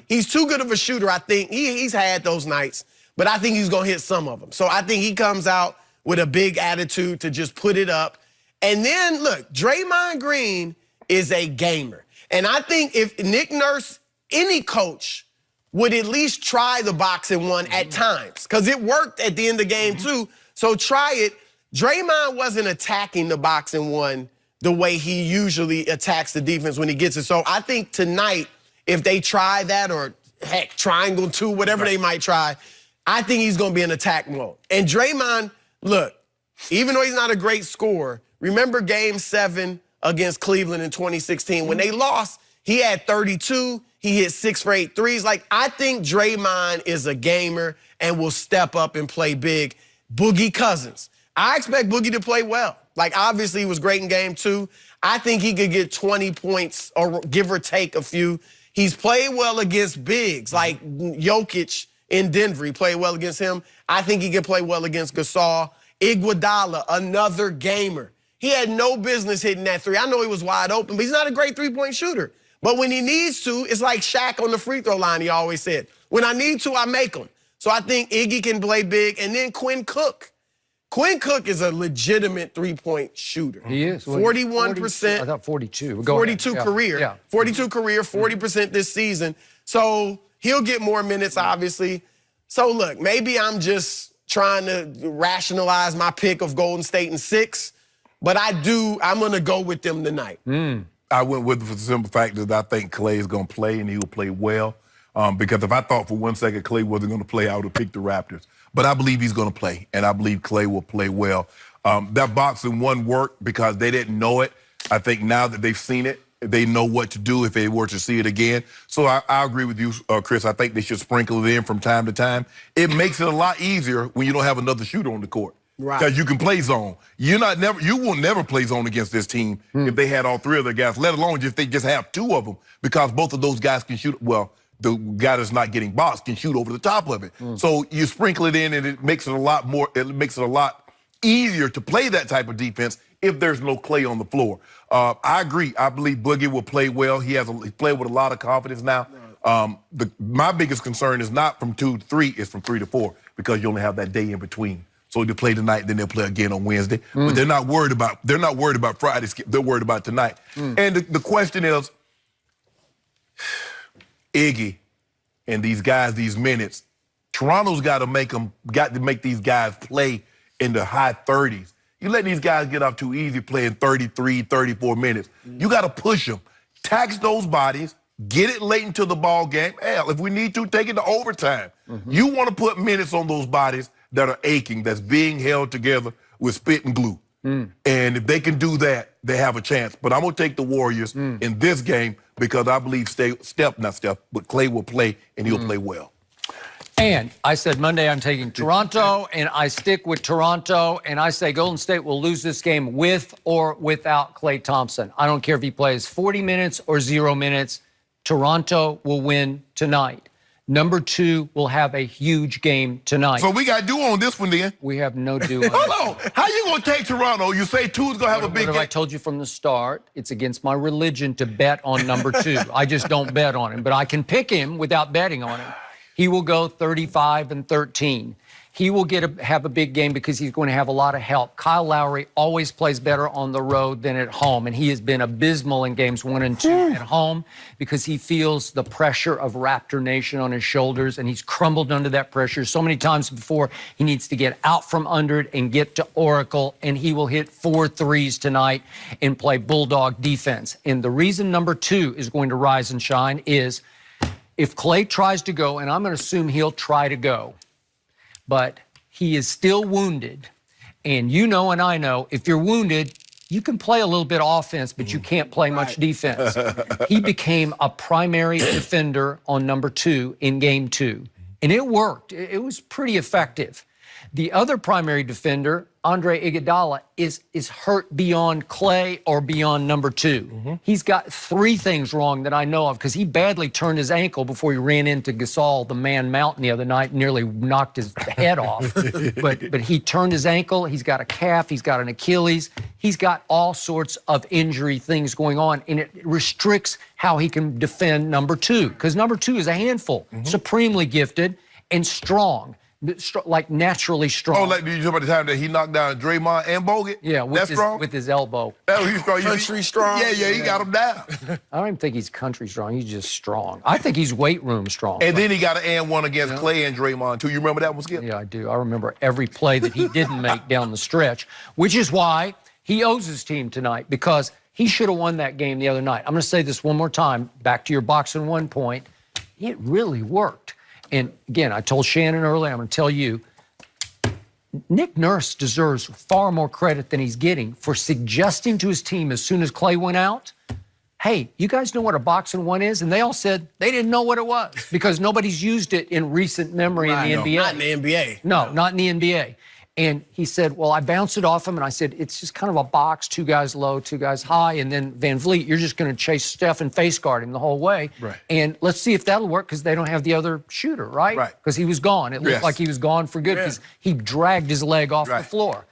He's too good of a shooter, I think. He's had those nights, but I think he's going to hit some of them. So I think he comes out with a big attitude to just put it up. And then, look, Draymond Green is a gamer. And I think if Nick Nurse, any coach, would at least try the box and one at times, because it worked at the end of the game too. So try it. Draymond wasn't attacking the box and one the way he usually attacks the defense when he gets it. So I think tonight, if they try that, or heck, triangle two, whatever they might try, I think he's going to be in attack mode. And Draymond, look, even though he's not a great scorer, remember Game 7 against Cleveland in 2016? When they lost, he had 32. He hit 6 for 8 threes. Like, I think Draymond is a gamer and will step up and play big. Boogie Cousins. I expect Boogie to play well. Like, obviously, he was great in Game 2. I think he could get 20 points or give or take a few. He's played well against bigs, like Jokic in Denver. He played well against him. I think he can play well against Gasol. Iguodala, another gamer. He had no business hitting that three. I know he was wide open, but he's not a great three-point shooter. But when he needs to, it's like Shaq on the free throw line, he always said. When I need to, I make them. So I think Iggy can play big. And then Quinn Cook. Quinn Cook is a legitimate three-point shooter. He is. 41%. I thought 42. 42 ahead. career. Yeah. 42 career, 40% this season. So he'll get more minutes, obviously. So look, maybe I'm just trying to rationalize my pick of Golden State in 6. But I'm going to go with them tonight. I went with it for the simple fact that I think Clay is going to play, and he will play well. Because if I thought for 1 second Clay wasn't going to play, I would have picked the Raptors. But I believe he's going to play, and I believe Clay will play well. That box and one worked because they didn't know it. I think now that they've seen it, they know what to do if they were to see it again. So I agree with you, Chris. I think they should sprinkle it in from time to time. It makes it a lot easier when you don't have another shooter on the court. Because you can play zone. You will never play zone against this team if they had all 3 of their guys, let alone if they just have 2 of them, because both of those guys can shoot. Well, the guy that's not getting boxed can shoot over the top of it. So you sprinkle it in, and it makes it a lot more. It makes it a lot easier to play that type of defense if there's no Clay on the floor. I agree. I believe Boogie will play well. He played with a lot of confidence now. My biggest concern is not from 2 to 3; it's from 3 to 4, because you only have that day in between. So they'll play tonight, then they'll play again on Wednesday. But they're not worried about Friday. They're worried about tonight. And the question is, Iggy and these guys, these minutes, Toronto's got to make these guys play in the high 30s. You let these guys get off too easy playing 33, 34 minutes. You got to push them. Tax those bodies. Get it late into the ball game. Hell, if we need to, take it to overtime. You want to put minutes on those bodies that are aching, that's being held together with spit and glue. And if they can do that, they have a chance. But I'm going to take the Warriors in this game because I believe but Clay will play, and he'll play well. And I said Monday I'm taking Toronto, and I stick with Toronto, and I say Golden State will lose this game with or without Klay Thompson. I don't care if he plays 40 minutes or 0 minutes. Toronto will win tonight. Number 2 will have a huge game tonight. So we got do on this one then. We have no do on Hold on. How you going to take Toronto? You say 2 is going to have a big game. I told you from the start, it's against my religion to bet on number 2. I just don't bet on him. But I can pick him without betting on him. He will go 35-13. He will have a big game because he's going to have a lot of help. Kyle Lowry always plays better on the road than at home, and he has been abysmal in games 1 and 2 at home because he feels the pressure of Raptor Nation on his shoulders, and he's crumbled under that pressure so many times before. He needs to get out from under it and get to Oracle, and he will hit 4 threes tonight and play bulldog defense. And the reason number 2 is going to rise and shine is if Clay tries to go, and I'm going to assume he'll try to go, but he is still wounded. And you know and I know, if you're wounded, you can play a little bit of offense, but you can't play much defense. He became a primary defender on number 2 in Game 2. And it worked. It was pretty effective. The other primary defender, Andre Iguodala, is hurt beyond Clay or beyond number 2. He's got 3 things wrong that I know of because he badly turned his ankle before he ran into Gasol, the man mountain, the other night, nearly knocked his head off. But he turned his ankle. He's got a calf. He's got an Achilles. He's got all sorts of injury things going on, and it restricts how he can defend number 2 because number 2 is a handful, supremely gifted and strong. Like naturally strong. Oh, like you talk about the time that he knocked down Draymond and Bogut? Yeah, with his elbow. Oh, he's strong. Country strong. Yeah, he got him down. I don't even think he's country strong. He's just strong. I think he's weight room strong. And then he got an and one against Clay and Draymond, too. You remember that one, Skip? Yeah, I do. I remember every play that he didn't make down the stretch, which is why he owes his team tonight because he should have won that game the other night. I'm going to say this one more time, back to your boxing 1 point. It really worked. And again, I told Shannon earlier, I'm going to tell you, Nick Nurse deserves far more credit than he's getting for suggesting to his team as soon as Clay went out, hey, you guys know what a boxing 1 is? And they all said they didn't know what it was because nobody's used it in recent memory in the NBA. Not in the NBA. No, not in the NBA. And he said, well, I bounced it off him, and I said, it's just kind of a box, 2 guys low, 2 guys high, and then Van Vliet, you're just going to chase Steph and face guard him the whole way. Right. And let's see if that'll work because they don't have the other shooter, right? Right. Because he was gone. It looked like he was gone for good because he dragged his leg off the floor.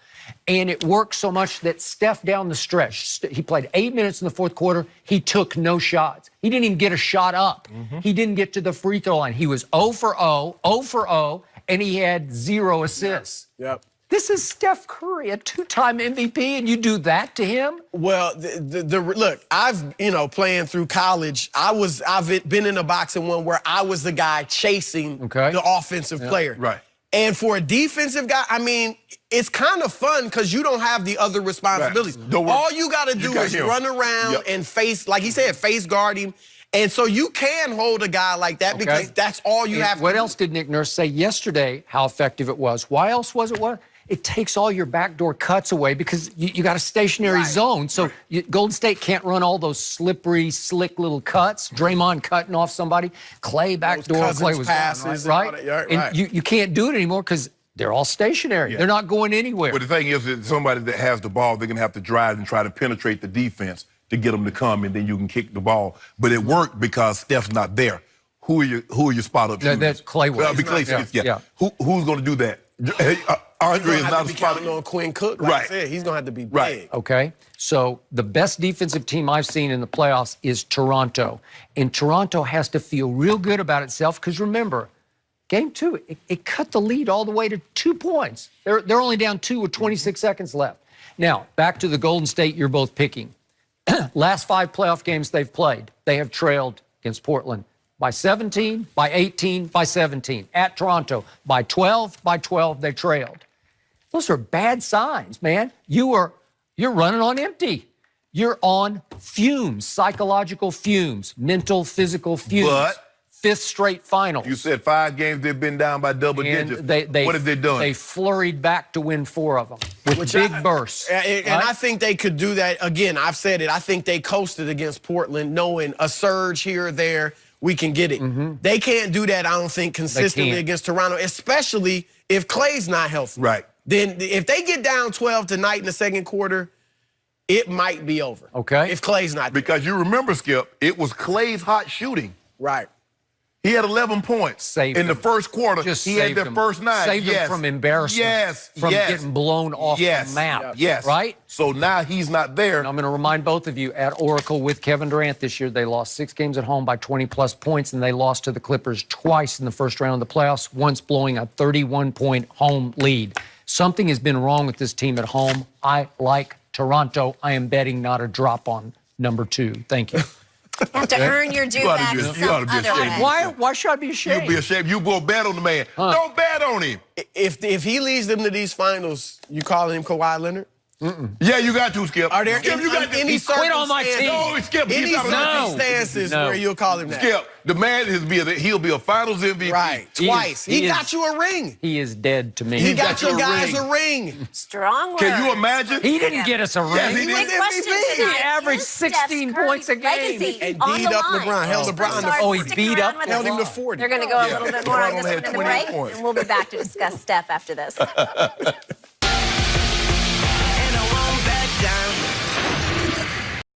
And it worked so much that Steph down the stretch, he played 8 minutes in the 4th quarter. He took no shots. He didn't even get a shot up. He didn't get to the free throw line. He was 0 for 0, 0 for 0, and he had 0 assists. Yep. This is Steph Curry, a 2-time MVP, and you do that to him? Well, look, I've playing through college. I've been in a boxing 1 where I was the guy chasing the offensive player. Right. And for a defensive guy, I mean, it's kind of fun because you don't have the other responsibilities. Right. All you got to do is run around and face, like he said, face guard him. And so you can hold a guy like that because that's all you have to do. What else did Nick Nurse say yesterday how effective it was? Why else was it? It takes all your backdoor cuts away because you got a stationary zone. So Golden State can't run all those slippery, slick little cuts. Draymond cutting off somebody. Clay backdoor. Clay was passes, right? And you can't do it anymore because they're all stationary. They're not going anywhere. But the thing is that somebody that has the ball, they're going to have to drive and try to penetrate the defense to get them to come, and then you can kick the ball. But it worked because Steph's not there. Who are your spot-up shooters? That's Clay. Who's going to do that? Andre is not a spot on Quinn Cook. Like I said, he's going to have to be big. Okay. So the best defensive team I've seen in the playoffs is Toronto. And Toronto has to feel real good about itself because remember, Game 2, it cut the lead all the way to 2 points. They're only down 2 with 26 seconds left. Now, back to the Golden State you're both picking. Last 5 playoff games they've played, they have trailed against Portland by 17, by 18, by 17. At Toronto, by 12, they trailed. Those are bad signs, man. You're running on empty. You're on fumes, psychological fumes, mental, physical fumes. But 5th straight final. You said 5 games they've been down by double digits. What have they done? They flurried back to win 4 of them with big bursts. And I think they could do that. Again, I've said it. I think they coasted against Portland knowing a surge here or there, we can get it. They can't do that, I don't think, consistently against Toronto, especially if Clay's not healthy. Right. Then if they get down 12 tonight in the 2nd quarter, it might be over. Okay. If Clay's not there. Because you remember, Skip, it was Clay's hot shooting. Right. He had 11 points in the 1st quarter. He had the first 9. Saved him from embarrassment. From getting blown off the map. Right? So now he's not there. And I'm going to remind both of you, at Oracle with Kevin Durant this year, they lost 6 games at home by 20-plus points, and they lost to the Clippers twice in the first round of the playoffs, once blowing a 31-point home lead. Something has been wrong with this team at home. I like Toronto. I am betting not a drop on number 2. Thank you. You have to earn your due back some other way. Why should I be ashamed? You'll be ashamed. You will bet on the man. Don't bet on him. If he leads them to these finals, you calling him Kawhi Leonard? Yeah, you got to, Skip. Are there Skip, you got to. any quit on my team. No, Skip, any he's not circumstances where you'll call him that? Skip, the man he'll be a Finals MVP. Right, twice. He got you a ring. He is dead to me. He got your guys a ring. Strong word. Can you imagine? He didn't get us a ring. Yes, he did. Big question MVP. tonight. He averaged Is 16 Steph points a Curry's game. legacy And on beat the up line? LeBron. Held Is LeBron to Broussard 40. sticking beat around up with Held us? him to 40. They're going to go a little bit more LeBron on this only one had in the 28 break, points. and we'll be back to discuss Steph after this.